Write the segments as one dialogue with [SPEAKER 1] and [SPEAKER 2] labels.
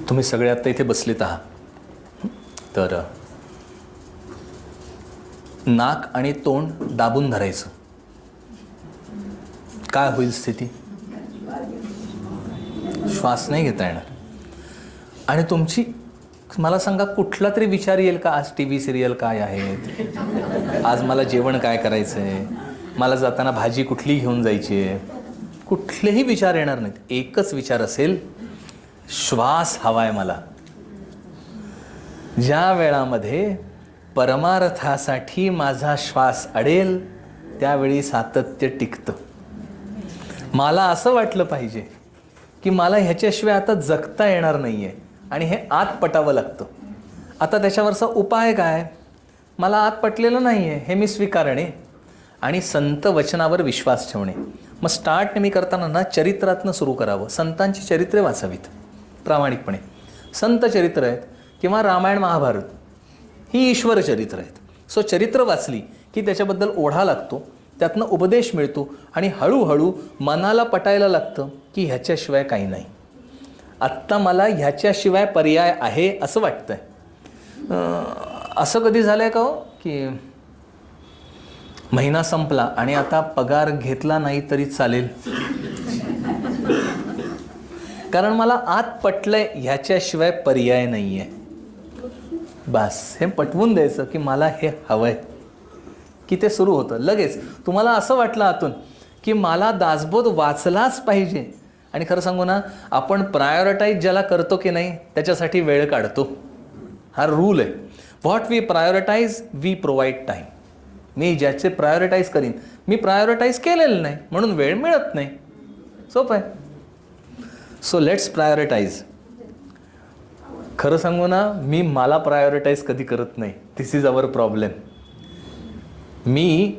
[SPEAKER 1] तुम्ही सगळे आता इथे बसलेत आहात, तर नाक आणि तोंड दाबून धरायचं. काय होईल स्थिती? श्वास नाही घेता येणार. आणि तुमची, मला सांगा, कुठला तरी विचार येईल का? आज टी व्ही सिरियल काय आहेत, आज मला जेवण काय करायचं आहे, मला जाताना भाजी कुठली घेऊन जायची आहे, कुठलेही विचार येणार नाहीत. एकच विचार असेल, श्वास हवाय मला. ज्या वेळामध्ये परमार्थासाठी माझा श्वास अडेल त्यावेळी सातत्य टिकतं. मला असं वाटलं पाहिजे की मला ह्याच्याशिवाय आता जगता येणार नाही आहे आणि हे आत पटावं लागतं. आता त्याच्यावरचा उपाय काय? मला आत पटलेलं नाही आहे हे मी स्वीकारणे आणि संत वचनावर विश्वास ठेवणे. मग स्टार्ट नेहमी करताना ना चरित्रातनं सुरू करावं. संतांची चरित्रे वाचावीत प्रामाणिकपणे. संत चरित्र आहेत किंवा रामायण महाभारत ही ईश्वर चरित्र आहेत. सो चरित्र वाचली की त्याच्याबद्दल ओढा लागतो, त्यातनं उपदेश मिळतो आणि हळूहळू मनाला पटायला लागतं की ह्याच्याशिवाय काही नाही. आत्ता मला ह्याच्याशिवाय पर्याय आहे असं वाटतंय. असं कधी झालं आहे का हो की महिना संपला आणि आता पगार घेतला नाही तरी चालेल, कारण मला आत पटलंय ह्याच्याशिवाय पर्याय नाही आहे. बस हे पटवून द्यायचं की मला हे हवं आहे, की ते सुरू होतं लगेच. तुम्हाला असं वाटलं आतून की मला दासबोध वाचलाच पाहिजे. आणि खरं सांगू ना, आपण प्रायोरिटाईज ज्याला करतो की नाही त्याच्यासाठी वेळ काढतो. हा रूल आहे. What we prioritise we provide time. मी ज्याचे प्रायोरिटाईज करीन, मी प्रायोरिटाईज केलेलं नाही म्हणून वेळ मिळत नाही. सोपं आहे. So let's prioritise. खरं सांगू ना, मी मला प्रायोरिटाईज कधी करत नाही. दिस इज अवर प्रॉब्लेम. मी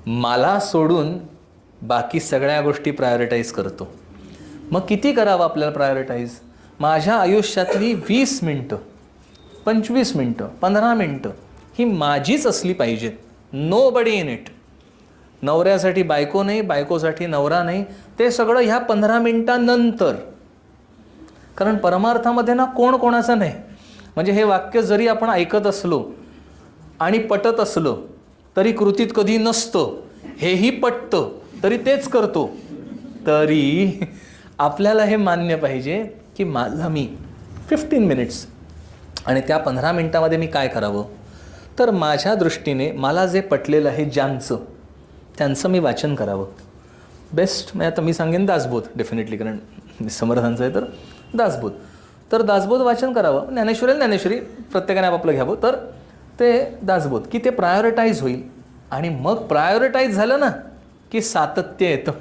[SPEAKER 1] मला सोडून बाकी सगळ्या गोष्टी प्रायोरिटाईज करतो. मग किती करावं आपल्याला प्रायोरिटाईज? माझ्या आयुष्यातली 20 मिनटं, 25 मिनटं, 15 मिनटं ही माझीच असली पाहिजेत. Nobody in it. नवऱ्यासाठी बायको नाही, बायकोसाठी नवरा नाही, ते सगळं ह्या 15 मिनटांनंतर. कारण परमार्थामध्ये ना कोण कोणाचं नाही. म्हणजे हे वाक्य जरी आपण ऐकत असलो आणि पटत असलो तरी कृतीत कधी नसतं, हेही पटतं तरी तेच करतो. तरी आपल्याला हे मान्य पाहिजे की माझा मी 15 मिनिट्स आणि त्या 15 मिनटामध्ये मी काय करावं? तर माझ्या दृष्टीने मला जे पटलेलं आहे त्यांचं मी वाचन करावं. बेस्ट म्हणजे आता मी सांगेन दासबोध डेफिनेटली, कारण समर्थांचं आहे तर दासबोध. तर दासबोध वाचन करावं. ज्ञानेश्वरी प्रत्येकाने आपापलं घ्यावं. तर ते दासबोध की ते प्रायोरिटाईज होईल. आणि मग प्रायोरिटाईज झालं ना की सातत्य येतं.